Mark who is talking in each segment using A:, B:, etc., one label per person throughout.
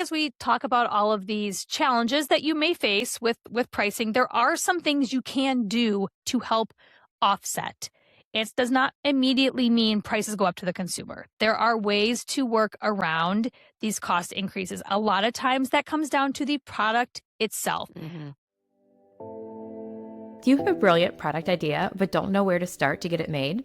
A: As we talk about all of these challenges that you may face with pricing, there are some things you can do to help offset. It does not immediately mean prices go up to the consumer. There are ways to work around these cost increases. A lot of times that comes down to the product itself.
B: Do you have a brilliant product idea but don't know where to start to get it made?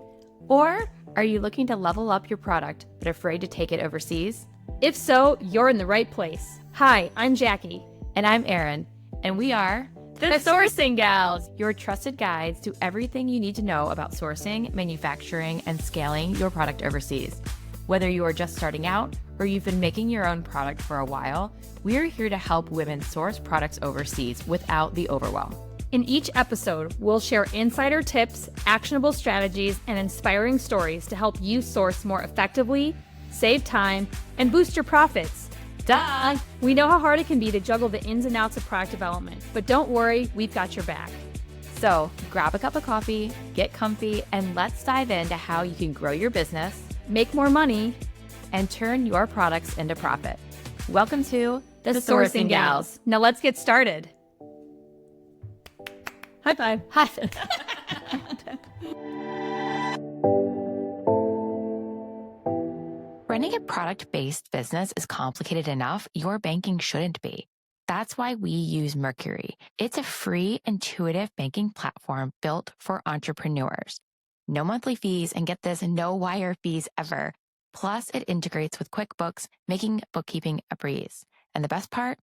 B: Or are you looking to level up your product but afraid to take it overseas?
A: If so, you're in the right place. Hi, I'm Jackie.
B: And I'm Erin, and we are
A: The Sourcing Gals,
B: your trusted guides to everything you need to know about sourcing, manufacturing, and scaling your product overseas. Whether you are just starting out or you've been making your own product for a while, we are here to help women source products overseas without the overwhelm.
A: In each episode, we'll share insider tips, actionable strategies, and inspiring stories to help you source more effectively, save time, and boost your profits. Duh! We know how hard it can be to juggle the ins and outs of product development, but don't worry, we've got your back.
B: So grab a cup of coffee, get comfy, and let's dive into how you can grow your business,
A: make more money,
B: and turn your products into profit. Welcome to
A: The Sourcing Gals. Now let's get started. High five.
B: Hi. Running a product-based business is complicated enough. Your banking shouldn't be. That's why we use Mercury. It's a free, intuitive banking platform built for entrepreneurs. No monthly fees, and get this, no wire fees ever. Plus, it integrates with QuickBooks, making bookkeeping a breeze. And the best part?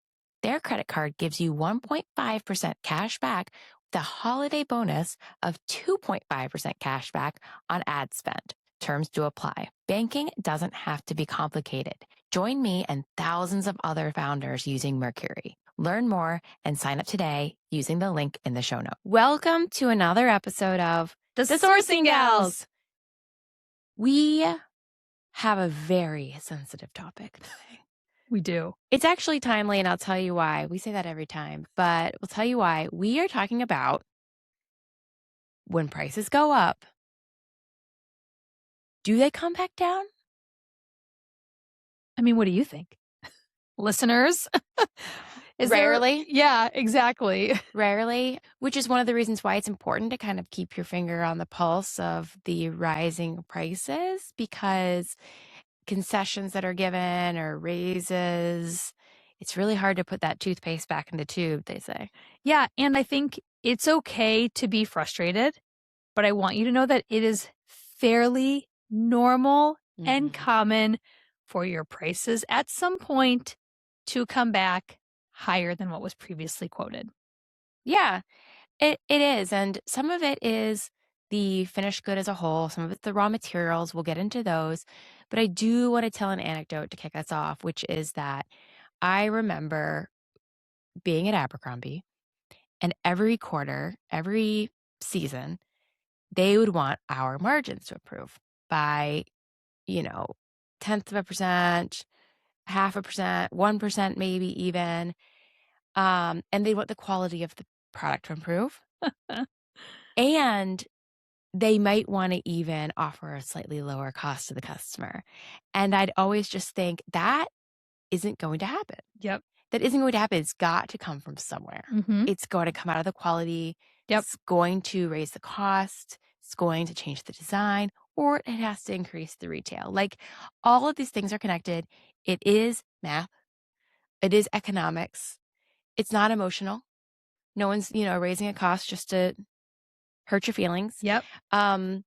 B: Their credit card gives you 1.5% cash back with a holiday bonus of 2.5% cash back on ad spend. Terms do apply. Banking doesn't have to be complicated. Join me and thousands of other founders using Mercury. Learn more and sign up today using the link in the show notes. Welcome to another episode of
A: The Sourcing Gals.
B: We have a very sensitive topic today.
A: We do.
B: It's actually timely, and I'll tell you why. We say that every time, but we'll tell you why. We are talking about when prices go up, do they come back down?
A: I mean, what do you think? Listeners?
B: Rarely.
A: Yeah, exactly.
B: Rarely, which is one of the reasons why it's important to kind of keep your finger on the pulse of the rising prices, because concessions that are given or raises, it's really hard to put that toothpaste back in the tube, they say.
A: Yeah, and I think it's okay to be frustrated, but I want you to know that it is fairly normal and common for your prices at some point to come back higher than what was previously quoted.
B: Yeah, it is. And some of it is the finished good as a whole. Some of it's the raw materials. We'll get into those. But I do want to tell an anecdote to kick us off, which is that I remember being at Abercrombie, and every quarter, every season, they would want our margins to improve by, 0.1%, 0.5%, 1% maybe even. And they want the quality of the product to improve. And they might want to even offer a slightly lower cost to the customer. And I'd always just think that isn't going to happen.
A: Yep.
B: That isn't going to happen. It's got to come from somewhere. It's going to come out of the quality.
A: Yep.
B: It's going to raise the cost. It's going to change the design, or it has to increase the retail. Like, all of these things are connected. It is math. It is economics. It's not emotional. No one's, raising a cost just to hurt your feelings.
A: Yep.
B: So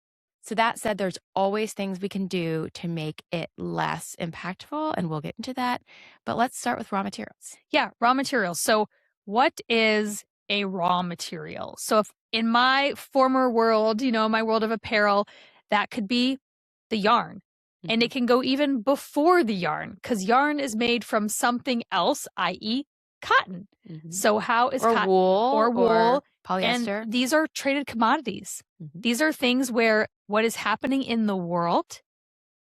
B: that said, there's always things we can do to make it less impactful, and we'll get into that. But let's start with raw materials.
A: Yeah, raw materials. So what is a raw material? So if in my former world, my world of apparel, that could be the yarn. And it can go even before the yarn, because yarn is made from something else, i.e. cotton. So how is cotton
B: or wool
A: or
B: polyester?
A: And these are traded commodities. These are things where what is happening in the world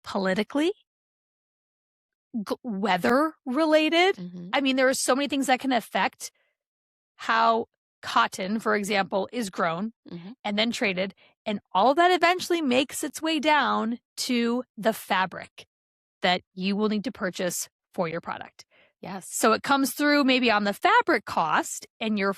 A: politically, weather related. I mean, there are so many things that can affect how cotton, for example, is grown and then traded. And all of that eventually makes its way down to the fabric that you will need to purchase for your product.
B: Yes.
A: So it comes through maybe on the fabric cost and your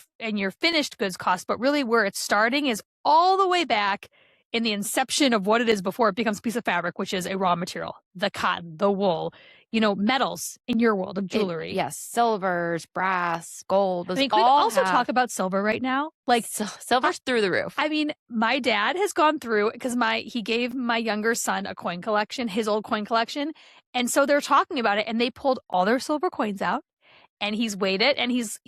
A: finished goods cost, but really where it's starting is all the way back in the inception of what it is before it becomes a piece of fabric, which is a raw material, the cotton, the wool, metals in your world of jewelry.
B: Yes, silvers, brass, gold,
A: I
B: those
A: mean, can we
B: all
A: also
B: have
A: talk about silver right now? Like,
B: silver's through the roof.
A: I mean, my dad has gone through because he gave my younger son a coin collection, his old coin collection. And so they're talking about it and they pulled all their silver coins out and he's weighed it and he's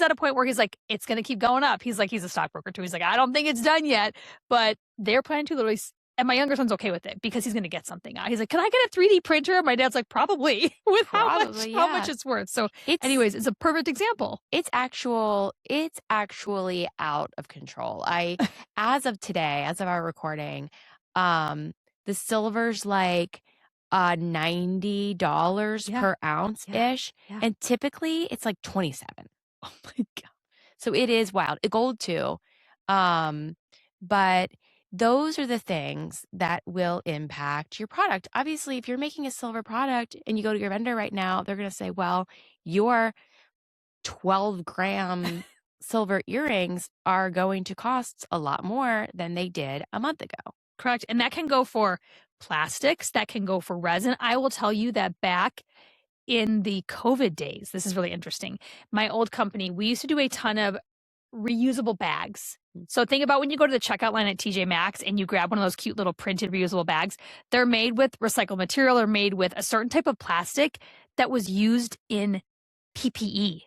A: at a point where he's like, it's going to keep going up. He's like, he's a stockbroker too. He's like, I don't think it's done yet, but they're planning to literally, and my younger son's okay with it because he's going to get something out. He's like, can I get a 3D printer? My dad's like, probably with how much it's worth. So anyways, it's a perfect example.
B: It's actually out of control. As of today, as of our recording, the silver's like $90 per ounce ish.
A: Yeah.
B: And typically it's like 27.
A: Oh my God.
B: So it is wild. Gold too. But those are the things that will impact your product. Obviously, if you're making a silver product and you go to your vendor right now, they're going to say, well, your 12-gram silver earrings are going to cost a lot more than they did a month ago.
A: Correct. And that can go for plastics, that can go for resin. I will tell you that back in the COVID days, this is really interesting. My old company, we used to do a ton of reusable bags. So think about when you go to the checkout line at TJ Maxx and you grab one of those cute little printed reusable bags. They're made with recycled material or made with a certain type of plastic that was used in PPE.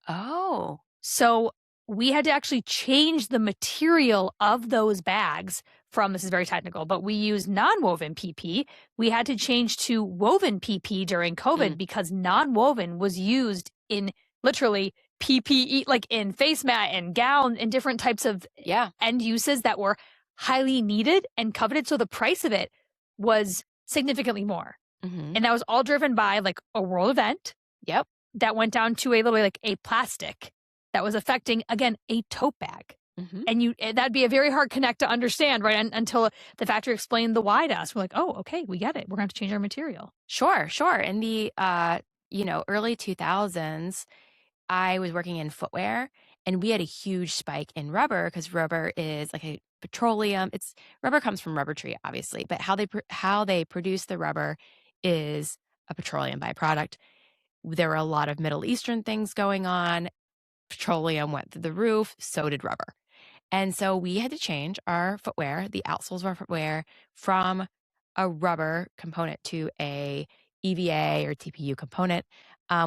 B: Oh.
A: So we had to actually change the material of those bags from, this is very technical, but we use non-woven PP. We had to change to woven PP during COVID because non-woven was used in literally PPE, like in face mat and gown and different types of end uses that were highly needed and coveted. So the price of it was significantly more. And that was all driven by like a world event.
B: Yep.
A: That went down to a literally like a plastic that was affecting, again, a tote bag. And that'd be a very hard connect to understand, right? Until the factory explained the why to us. We're like, oh, okay, we get it. We're going to have to change our material.
B: Sure. In the early 2000s, I was working in footwear, and we had a huge spike in rubber because rubber is like a petroleum. Rubber comes from rubber tree, obviously, but how they produce the rubber is a petroleum byproduct. There were a lot of Middle Eastern things going on. Petroleum went through the roof, so did rubber. And so we had to change our footwear, the outsoles of our footwear, from a rubber component to a EVA or TPU component,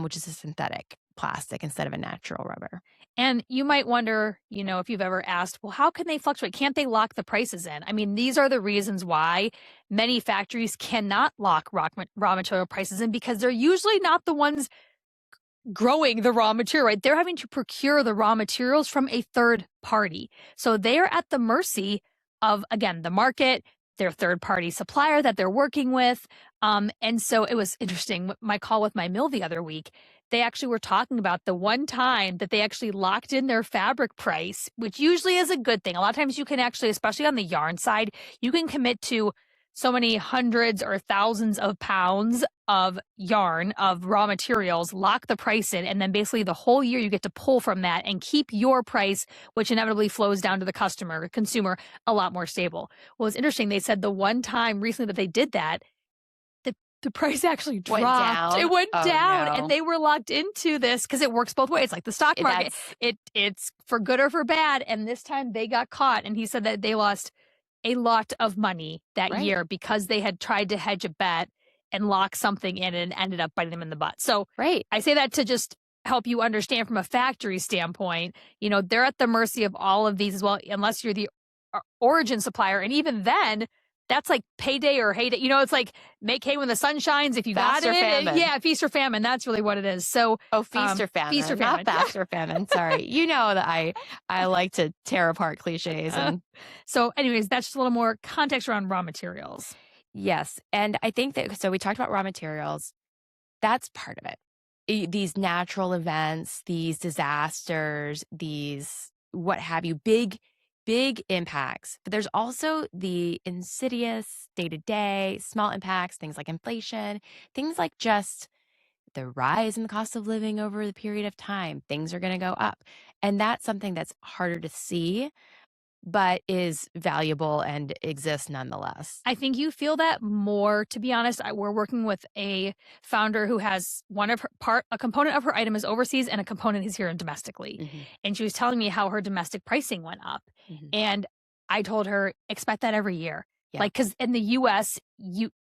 B: which is a synthetic plastic instead of a natural rubber.
A: And you might wonder, if you've ever asked, well, how can they fluctuate? Can't they lock the prices in? I mean, these are the reasons why many factories cannot lock raw material prices in because they're usually not the ones growing the raw material, right? They're having to procure the raw materials from a third party. So they're at the mercy of, again, the market, their third party supplier that they're working with. And so it was interesting. My call with my mill the other week, they actually were talking about the one time that they actually locked in their fabric price, which usually is a good thing. A lot of times you can actually, especially on the yarn side, you can commit to so many hundreds or thousands of pounds of yarn, of raw materials, lock the price in, and then basically the whole year you get to pull from that and keep your price, which inevitably flows down to the consumer, a lot more stable. Well, it's interesting. They said the one time recently that they did that, the price actually dropped. It went down,
B: no.
A: and they were locked into this because it works both ways. Like the stock market, it's for good or for bad. And this time they got caught, and he said that they lost a lot of money that year because they had tried to hedge a bet and lock something in and ended up biting them in the butt. So I say that to just help you understand from a factory standpoint, they're at the mercy of all of these as well, unless you're the origin supplier. And even then, that's like payday or heyday. It's like make hay when the sun shines if you
B: fast
A: got it.
B: Or famine.
A: Yeah, feast or famine. That's really what it is. So
B: feast or famine.
A: Feast or famine.
B: Not fast or famine. Sorry. You know that I like to tear apart cliches.
A: So anyways, that's just a little more context around raw materials.
B: Yes. And I think that, so we talked about raw materials. That's part of it. These natural events, these disasters, these what have you, big impacts. But there's also the insidious day-to-day small impacts, things like inflation, things like just the rise in the cost of living over the period of time. Things are going to go up. And that's something that's harder to see, but is valuable and exists nonetheless.
A: I think you feel that more, to be honest. We're working with a founder who has a component of her item is overseas and a component is here domestically.
B: Mhm.
A: And she was telling me how her domestic pricing went up.
B: Mhm.
A: And I told her, expect that every year.
B: Yeah.
A: Like, because in the US,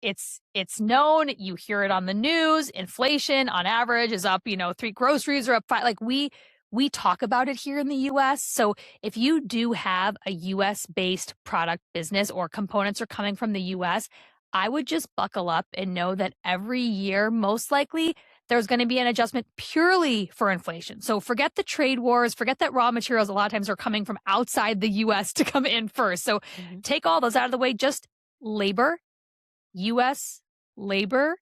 A: it's known, you hear it on the news, inflation on average is up, 3 groceries are up 5. Like we talk about it here in the US. So if you do have a US based product business or components are coming from the US, I would just buckle up and know that every year, most likely, there's going to be an adjustment purely for inflation. So forget the trade wars, forget that raw materials a lot of times are coming from outside the US to come in first. So take all those out of the way. Just labor, US labor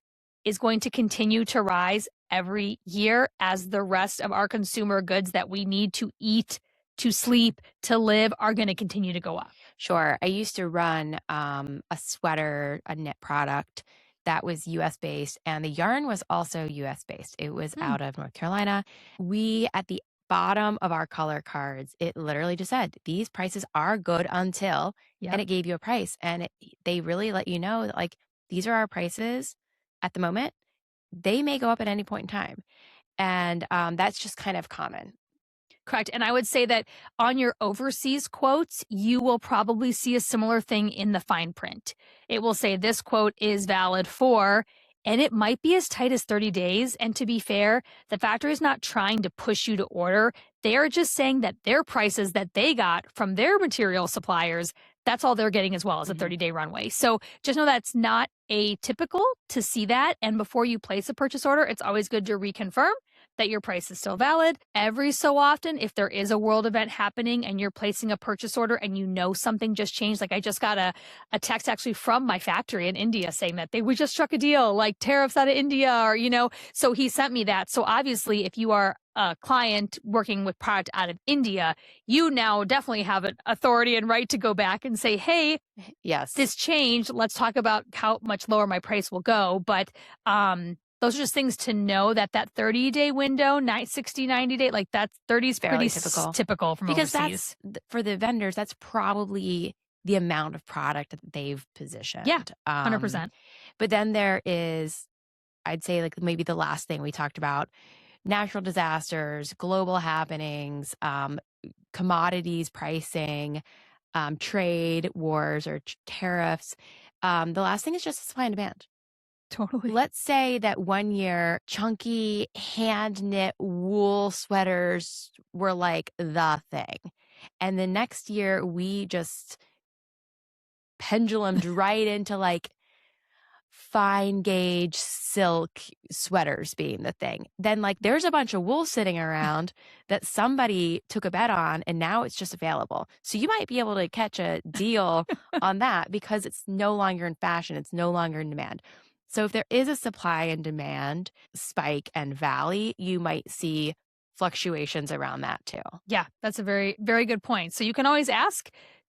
A: is going to continue to rise every year as the rest of our consumer goods that we need to eat, to sleep, to live are going to continue to go up.
B: Sure. I used to run a sweater, a knit product that was US based, and the yarn was also US based. It was out of North Carolina. We, at the bottom of our color cards, it literally just said, these prices are good until, and it gave you a price. And they really let you know, like, these are our prices at the moment. They may go up at any point in time. And that's just kind of common.
A: Correct. And I would say that on your overseas quotes, you will probably see a similar thing in the fine print. It will say this quote is valid for, and it might be as tight as 30 days. And to be fair, the factory is not trying to push you to order. They are just saying that their prices that they got from their material suppliers, that's all they're getting as well as a 30-day runway. So just know that's not atypical to see that. And before you place a purchase order, it's always good to reconfirm that your price is still valid. Every so often, if there is a world event happening and you're placing a purchase order and you know something just changed, like I just got a text actually from my factory in India saying that we just struck a deal, like tariffs out of India, or, so he sent me that. So obviously, if you are a client working with product out of India, you now definitely have an authority and right to go back and say, hey,
B: yes,
A: this changed. Let's talk about how much lower my price will go. But, those are just things to know that 30-day window, 60, 90-day, like that's 30 is pretty typical from
B: because
A: overseas.
B: That's, for the vendors, that's probably the amount of product that they've positioned.
A: Yeah, 100%.
B: But then there is, I'd say, like maybe the last thing we talked about, natural disasters, global happenings, commodities pricing, trade wars or tariffs. The last thing is just supply and demand.
A: Totally.
B: Let's say that one year, chunky hand knit wool sweaters were like the thing. And the next year, we just pendulumed right into like fine gauge silk sweaters being the thing. Then like there's a bunch of wool sitting around that somebody took a bet on and now it's just available. So you might be able to catch a deal on that because it's no longer in fashion. It's no longer in demand. So if there is a supply and demand spike and valley, you might see fluctuations around that too.
A: Yeah, that's a very, very good point. So you can always ask,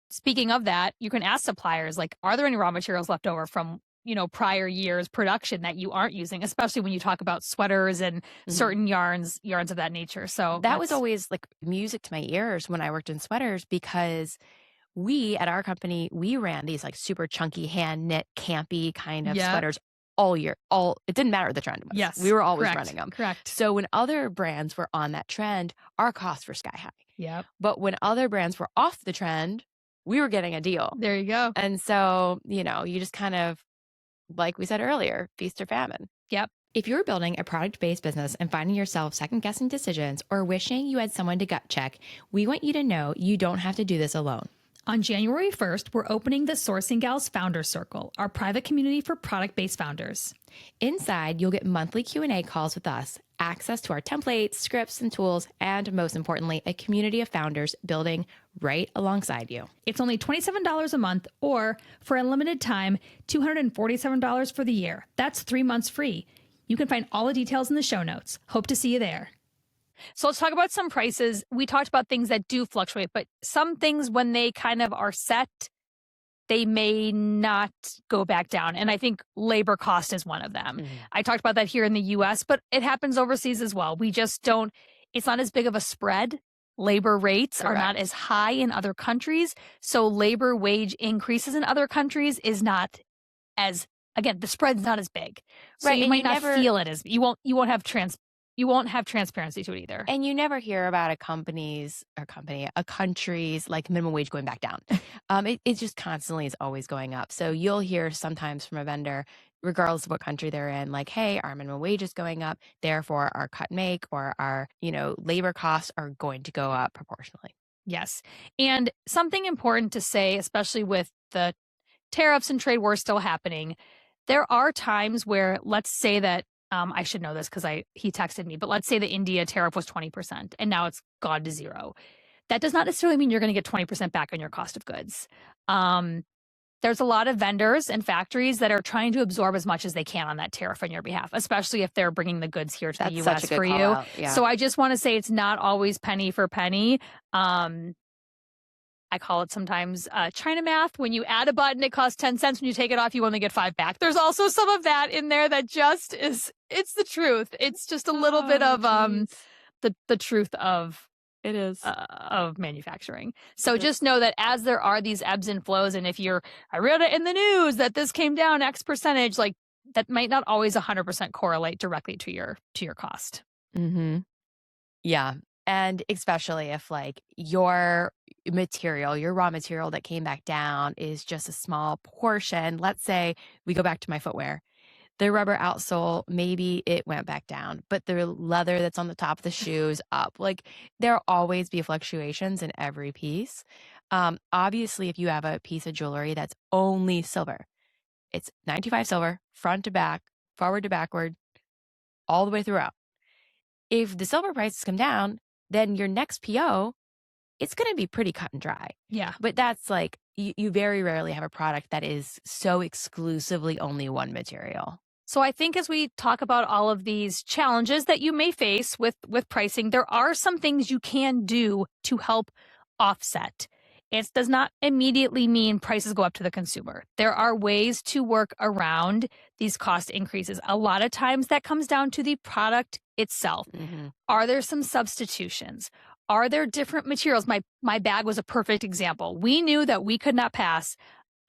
A: speaking of that, you can ask suppliers, like, are there any raw materials left over from prior years production that you aren't using, especially when you talk about sweaters and certain yarns of that nature. So
B: that was always like music to my ears when I worked in sweaters, because we at our company, we ran these like super chunky hand knit campy kind of sweaters all year. It didn't matter what the trend was.
A: Yes,
B: we were always running them.
A: Correct.
B: So when other brands were on that trend, our costs were sky high.
A: Yep.
B: But when other brands were off the trend, we were getting a deal.
A: There you go.
B: And so, you just kind of, like we said earlier, feast or famine.
A: Yep.
B: If you're building a product-based business and finding yourself second-guessing decisions or wishing you had someone to gut check, we want you to know you don't have to do this alone.
A: On January 1st, we're opening the Sourcing Gals Founder Circle, our private community for product-based founders.
B: Inside, you'll get monthly Q&A calls with us, access to our templates, scripts, and tools, and most importantly, a community of founders building right alongside you.
A: It's only $27 a month, or for a limited time, $247 for the year. That's 3 months free. You can find all the details in the show notes. Hope to see you there. So let's talk about some prices. We talked about things that do fluctuate, but some things when they kind of are set, they may not go back down. And I think labor cost is one of them. I talked about that here in the US, but it happens overseas as well. We just don't, it's not as big of a spread. Labor rates are not as high in other countries. So labor wage increases in other countries is not as, again, the spread's not as big. So
B: Right,
A: you
B: and
A: might
B: you
A: not
B: never-
A: feel it as, you won't have transparency to it either.
B: And you never hear about a country's like minimum wage going back down. It just constantly is always going up. So you'll hear sometimes from a vendor, regardless of what country they're in, like, hey, our minimum wage is going up, therefore our cut and make or our, labor costs are going to go up proportionally.
A: Yes. And something important to say, especially with the tariffs and trade wars still happening, there are times where, let's say that, I should know this because he texted me, but let's say the India tariff was 20% and now it's gone to 0. That does not necessarily mean you're going to get 20% back on your cost of goods. There's a lot of vendors and factories that are trying to absorb as much as they can on that tariff on your behalf, especially if they're bringing the goods here to the US for you.
B: Yeah.
A: So I just want to say it's not always penny for penny. I call it sometimes China math. When you add a button, it costs 10 cents. When you take it off, you only get 5 back. There's also some of that in there that just is, it's the truth. It's just a little bit of the truth of
B: it is
A: of manufacturing. So just know that as there are these ebbs and flows, and if I read it in the news that this came down X percentage, like that might not always 100% correlate directly to your cost.
B: Mm-hmm. Yeah. And especially if like your raw material that came back down is just a small portion. Let's say we go back to my footwear. The rubber outsole, maybe it went back down, but the leather that's on the top of the shoe is up. Like there'll always be fluctuations in every piece. Obviously, if you have a piece of jewelry that's only silver, it's 95 silver, front to back, forward to backward, all the way throughout. If the silver prices come down, then your next PO, it's going to be pretty cut and dry.
A: Yeah.
B: But that's like, you very rarely have a product that is so exclusively only one material.
A: So I think as we talk about all of these challenges that you may face with pricing, there are some things you can do to help offset. It does not immediately mean prices go up to the consumer. There are ways to work around these cost increases. A lot of times that comes down to the product itself.
B: Mm-hmm.
A: Are there some substitutions? Are there different materials? My bag was a perfect example. We knew that we could not pass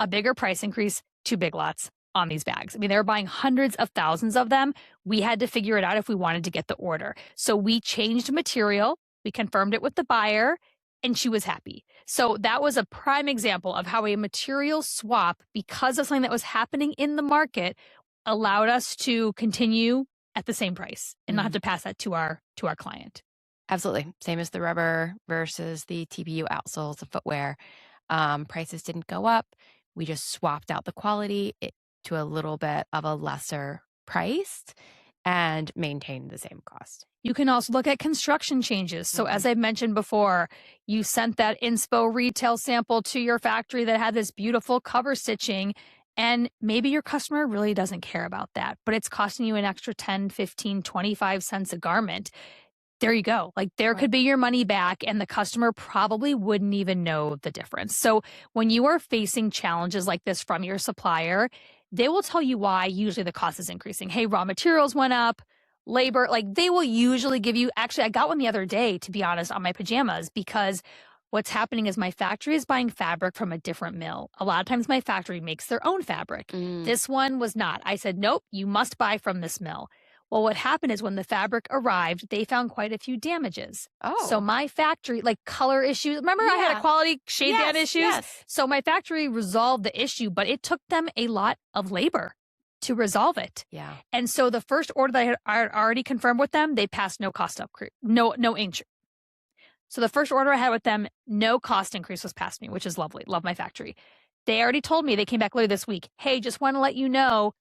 A: a bigger price increase to Big Lots on these bags. I mean, they were buying hundreds of thousands of them. We had to figure it out if we wanted to get the order. So we changed material. We confirmed it with the buyer, and she was happy. So that was a prime example of how a material swap, because of something that was happening in the market, allowed us to continue at the same price and not have to pass that to our client.
B: Absolutely. Same as the rubber versus the TPU outsoles of footwear. Prices didn't go up. We just swapped out the quality to a little bit of a lesser price and maintained the same cost.
A: You can also look at construction changes. So as I mentioned before, you sent that inspo retail sample to your factory that had this beautiful cover stitching, and maybe your customer really doesn't care about that, but it's costing you an extra 10, 15, 25 cents a garment. There you go. Like there could be your money back, and the customer probably wouldn't even know the difference. So when you are facing challenges like this from your supplier, they will tell you why usually the cost is increasing. Hey, raw materials went up, labor, like they will usually give you, actually, I got one the other day, to be honest, on my pajamas, because what's happening is my factory is buying fabric from a different mill. A lot of times my factory makes their own fabric. This one was not. I said, nope, you must buy from this mill. Well, what happened is when the fabric arrived, they found quite a few damages. So my factory, like color issues, remember I had a quality shade band issues?
B: Yes.
A: So my factory resolved the issue, but it took them a lot of labor to resolve it.
B: Yeah.
A: And so the first order that I had already confirmed with them, they passed no cost upgrade, no increase. So the first order I had with them, no cost increase was passed me, which is lovely. Love my factory. They already told me, they came back later this week, hey, just want to let you know,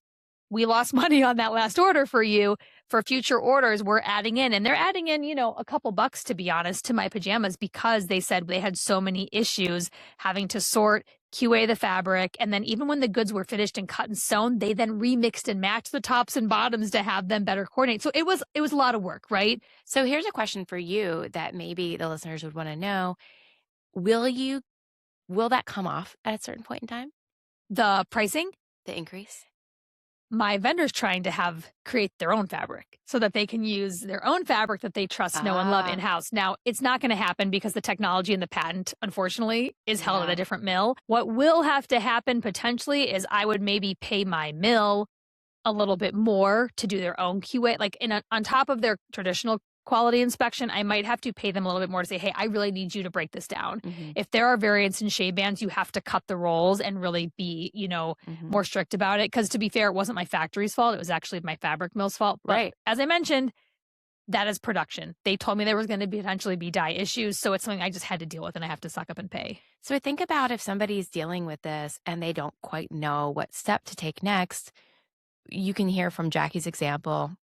A: we lost money on that last order for you. For future orders, we're adding in. And they're adding in, a couple bucks, to be honest, to my pajamas, because they said they had so many issues having to sort, QA the fabric. And then even when the goods were finished and cut and sewn, they then remixed and matched the tops and bottoms to have them better coordinate. So it was a lot of work, right?
B: So here's a question for you that maybe the listeners would want to know. Will that come off at a certain point in time?
A: The pricing,
B: the increase?
A: my vendor's trying to create their own fabric so that they can use their own fabric that they trust, know, and love
B: Ah,
A: in-house. Now, it's not gonna happen because the technology and the patent, unfortunately, is held at a
B: yeah.
A: different mill. What will have to happen potentially is I would maybe pay my mill a little bit more to do their own QA, like, on top of their traditional quality inspection, I might have to pay them a little bit more to say, "Hey, I really need you to break this down."
B: Mhm,
A: If there are variants in shade bands, you have to cut the rolls and really be,
B: mhm.
A: more strict about it. Because to be fair, it wasn't my factory's fault, it was actually my fabric mill's fault, but
B: Right.
A: as I mentioned, that is production. They told me there was gonna potentially be dye issues, so it's something I just had to deal with and I have to suck up and pay.
B: So I think about if somebody's dealing with this and they don't quite know what step to take next, you can hear from Jackie's example,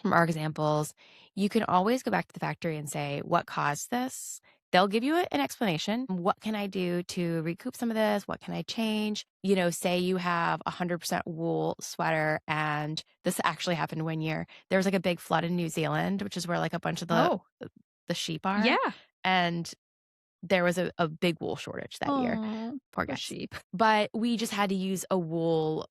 B: from our examples, you can always go back to the factory and say, what caused this? They'll give you an explanation. What can I do to recoup some of this? What can I change? Say you have 100% wool sweater, and this actually happened one year. There was like a big flood in New Zealand, which is where like a bunch of the
A: Oh,
B: the sheep are.
A: yeah.
B: And there was a big wool shortage that year.
A: Oh,
B: Poor
A: poor
B: guys.
A: sheep.
B: But we just had to use a wool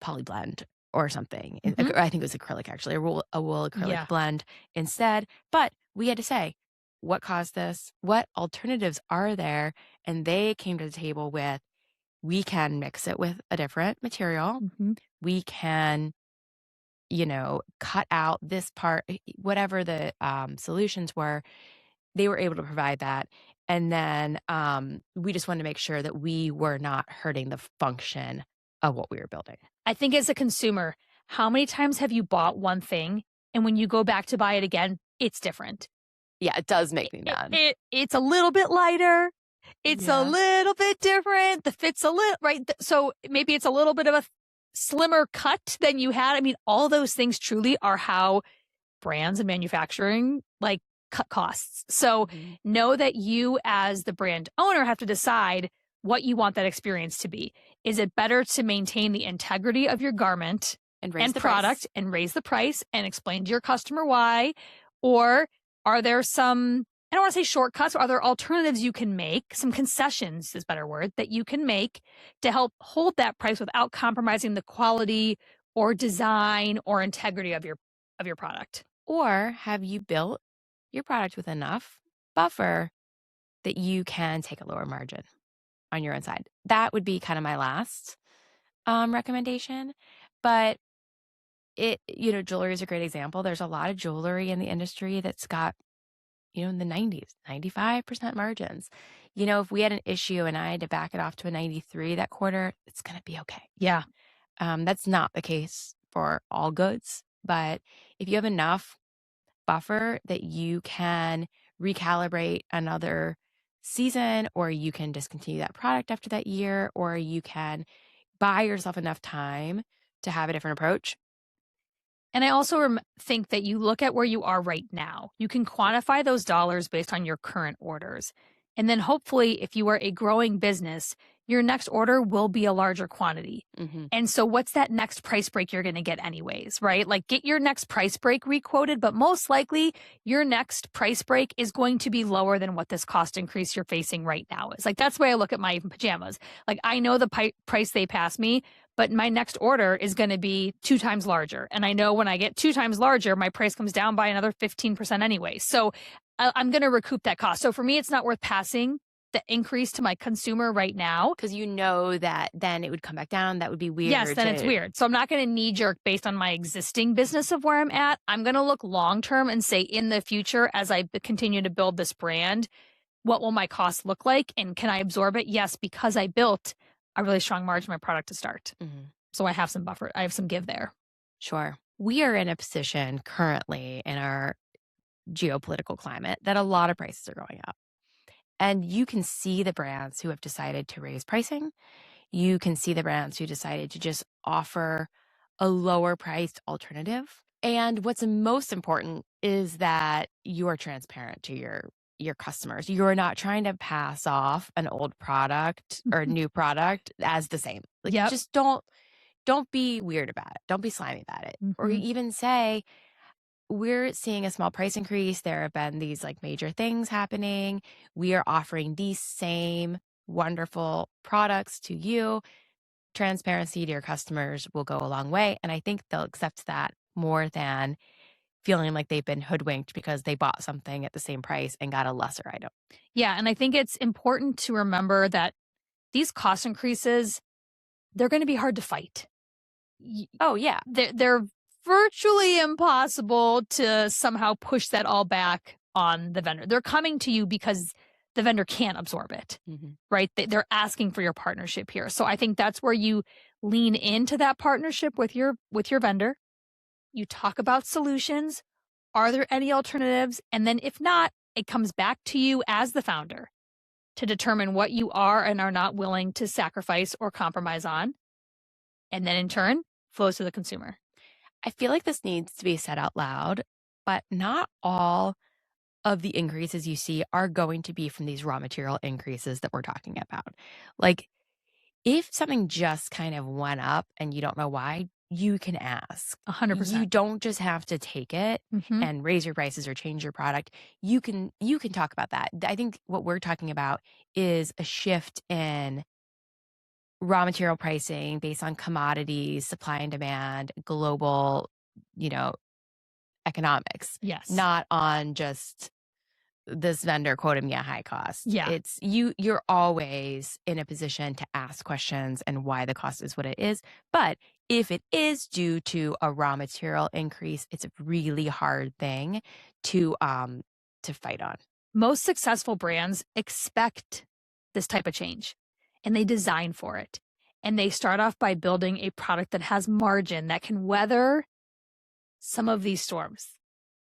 B: poly blend or something.
A: Mhm.
B: I think it was acrylic actually, a wool acrylic
A: Yeah.
B: blend instead. But we had to say, what caused this? What alternatives are there? And they came to the table with, we can mix it with a different material.
A: Mhm.
B: We can, cut out this part, whatever the solutions were, they were able to provide that. And then we just wanted to make sure that we were not hurting the function of what we were building.
A: I think as a consumer, how many times have you bought one thing and when you go back to buy it again, it's different?
B: Yeah, it does make me
A: It
B: mad.
A: it it's a little bit lighter, it's a
B: Yeah.
A: little bit different, the fit's a little right, so maybe it's a little bit of a slimmer cut than you had. I mean, all those things truly are how brands and manufacturing, like, cut costs. So,
B: Mhm.
A: know that you as the brand owner have to decide what you want that experience to be. Is it better to maintain the integrity of your garment
B: And raise
A: and
B: the price.
A: product and raise the price and explain to your customer why? Or are there some, I don't want to say shortcuts, are there alternatives you can make, some concessions is a better word, that you can make to help hold that price without compromising the quality or design or integrity of your product?
B: Or have you built your product with enough buffer that you can take a lower margin on your own side? That would be kind of my last recommendation. But jewelry is a great example. There's a lot of jewelry in the industry that's got, in the 90s, 95% margins. If we had an issue and I had to back it off to a 93 that quarter, it's going to be okay.
A: Yeah.
B: That's not the case for all goods, but if you have enough buffer that you can recalibrate another season, or you can discontinue that product after that year, or you can buy yourself enough time to have a different approach.
A: And I also think that you look at where you are right now. You can quantify those dollars based on your current orders. And then hopefully, if you are a growing business, your next order will be a larger quantity.
B: Hmm.
A: And so, what's that next price break you're going to get, anyways, right? Like, get your next price break requoted, but most likely, your next price break is going to be lower than what this cost increase you're facing right now is. Like, that's the way I look at my pajamas. Like, I know the price they pass me, but my next order is going to be 2 times larger. And I know when I get 2 times larger, my price comes down by another 15% anyway. So I'm going to recoup that cost. So for me, it's not worth passing the increase to my consumer right now.
B: Because you know that then it would come back down. That would be
A: Yes,
B: weird
A: then it's
B: to,
A: weird. So I'm not going to knee jerk based on my existing business of where I'm at. I'm going to look long term and say in the future, as I continue to build this brand, what will my costs look like? And can I absorb it? Yes, because I built a really strong margin on my product to start.
B: Mhm.
A: So I have some buffer. I have some give there.
B: Sure. We are in a position currently in our geopolitical climate that a lot of prices are going up. And you can see the brands who have decided to raise pricing. You can see the brands who decided to just offer a lower priced alternative. And what's most important is that you are transparent to your customers. You're not trying to pass off an old product or a new product as the same. Like,
A: Yep.
B: just don't be weird about it. Don't be slimy about it. Or
A: Mhm.
B: even say, we're seeing a small price increase. There have been these like major things happening. We are offering these same wonderful products to you. Transparency to your customers will go a long way. And I think they'll accept that more than feeling like they've been hoodwinked because they bought something at the same price and got a lesser item.
A: Yeah. And I think it's important to remember that these cost increases, they're going to be hard to fight.
B: Oh, yeah.
A: They're virtually impossible to somehow push that all back on the vendor. They're coming to you because the vendor can't absorb it, right? They're asking for your partnership here. So I think that's where you lean into that partnership with your vendor. You talk about solutions. Are there any alternatives? And then if not, it comes back to you as the founder to determine what you are and are not willing to sacrifice or compromise on. And then in turn, flows to the consumer.
B: I feel like this needs to be said out loud, but not all of the increases you see are going to be from these raw material increases that we're talking about. Like, if something just kind of went up and you don't know why, you can ask.
A: 100%.
B: You don't just have to take it and raise your prices or change your product. You can talk about that. I think what we're talking about is a shift in raw material pricing based on commodities, supply and demand, global, economics.
A: Yes.
B: Not on just this vendor quoting me a high cost.
A: Yeah.
B: It's you're always in a position to ask questions and why the cost is what it is. But if it is due to a raw material increase, it's a really hard thing to fight on.
A: Most successful brands expect this type of change and they design for it. And they start off by building a product that has margin that can weather some of these storms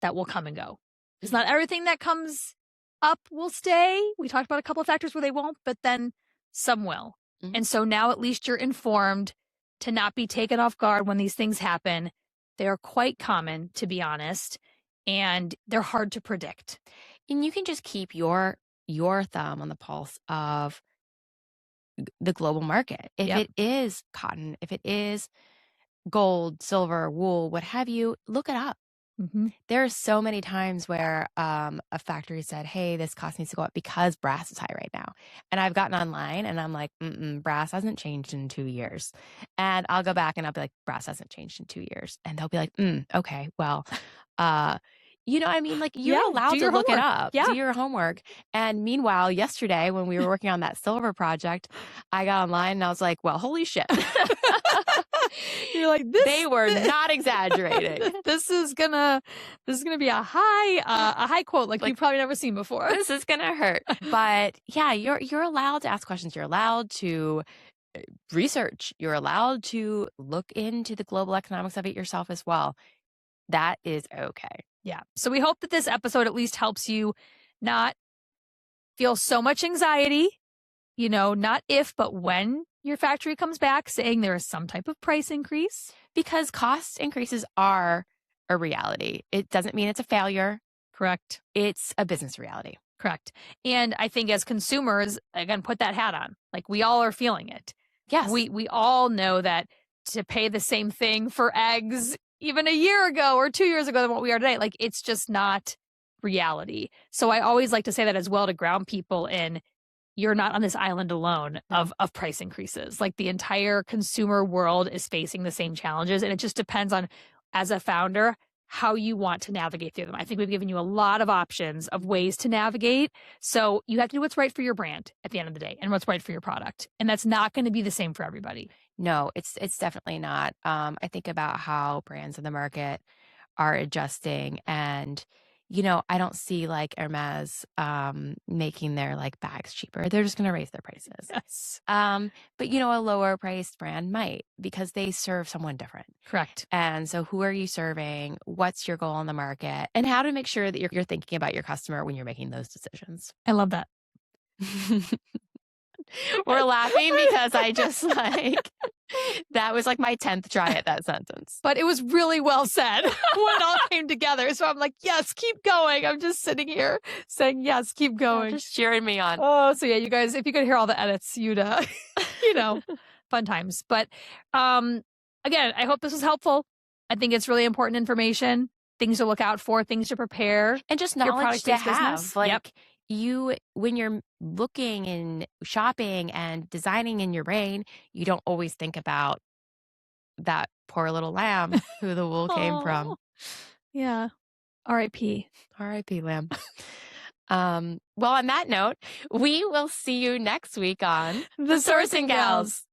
A: that will come and go. Because not everything that comes up will stay. We talked about a couple of factors where they won't, but then some will. And so now at least you're informed to not be taken off guard when these things happen. They are quite common, to be honest, and they're hard to predict.
B: And you can just keep your thumb on the pulse of the global market. If it is cotton, if it is gold, silver, wool, what have you, look it up. There are so many times where a factory said, hey, this cost needs to go up because brass is high right now. And I've gotten online and I'm like, brass hasn't changed in 2 years. And I'll go back and I'll be like, brass hasn't changed in 2 years. And they'll be like, okay, well, you know what I mean? Like, you're allowed to look it up. Do your homework. And meanwhile, yesterday when we were working on that silver project, I got online and I was like, well, holy shit.
A: You're like,
B: they were not exaggerating.
A: This is gonna be a high quote like you've probably never seen before.
B: This is gonna hurt. But yeah, you're allowed to ask questions. You're allowed to research. You're allowed to look into the global economics of it yourself as well. That is okay.
A: Yeah. So we hope that this episode at least helps you not feel so much anxiety, not if, but when your factory comes back saying there is some type of price increase.
B: Because cost increases are a reality. It doesn't mean it's a failure.
A: Correct.
B: It's a business reality.
A: Correct. And I think as consumers, again, put that hat on. Like, we all are feeling it.
B: Yes.
A: We all know that to pay the same thing for eggs even a year ago or 2 years ago than what we are today, like, it's just not reality. So I always like to say that as well, to ground people in, you're not on this island alone of price increases. Like, the entire consumer world is facing the same challenges. And it just depends on, as a founder, how you want to navigate through them. I think we've given you a lot of options of ways to navigate. So you have to do what's right for your brand at the end of the day and what's right for your product. And that's not going to be the same for everybody.
B: No, it's definitely not. I think about how brands in the market are adjusting, and I don't see like Hermes making their like bags cheaper. They're just going to raise their prices.
A: Yes.
B: But a lower priced brand might, because they serve someone different.
A: Correct.
B: And so who are you serving? What's your goal in the market? And how to make sure that you're thinking about your customer when you're making those decisions.
A: I love that.
B: We're laughing because I just that was like my 10th try at that sentence.
A: But it was really well said when it all came together. So I'm like, yes, keep going. I'm just sitting here saying, yes, keep going.
B: Just cheering me on.
A: Oh, so yeah, you guys, if you could hear all the edits, you'd, fun times. But again, I hope this was helpful. I think it's really important information, things to look out for, things to prepare.
B: And just knowledge to have. Like, when you're looking and shopping and designing in your brain, you don't always think about that poor little lamb who the wool came from.
A: Oh, yeah. R.I.P.
B: R.I.P. lamb. Well, on that note, we will see you next week on
A: The Sourcing Gals.